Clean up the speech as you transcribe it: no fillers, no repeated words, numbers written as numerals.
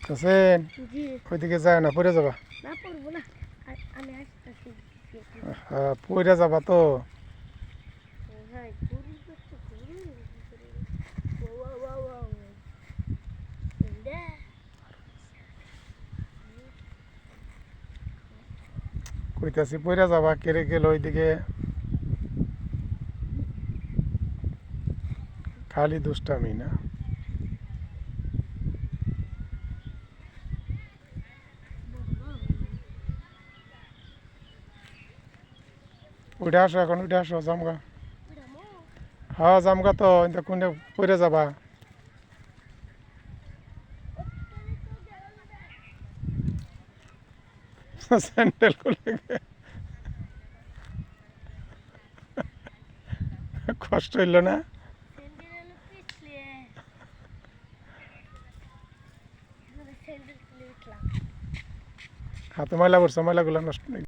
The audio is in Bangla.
হোসেন জি ওইদিকে যায় না, পড়ে যাবা। না পড়বো না আমি আসতেছি হ্যাঁ, পড়ে যাবা তো। ভাই গরু তো গরু ওয়া ওয়া ওয়া ওয়া কইতাছি পড়ে যাবা, কেড়ে গেল ওইদিকে। খালি দুষ্টামি না। উঠে আসো, এখন উঠে আসো, জামগা। হ্যাঁ জামগা তো, কিন্তু কোনটা পড়ে যাবা। স্যান্ডেল খুলে কষ্ট হইল না? হাতে ময়লা করছো, ময়লাগুলো নষ্ট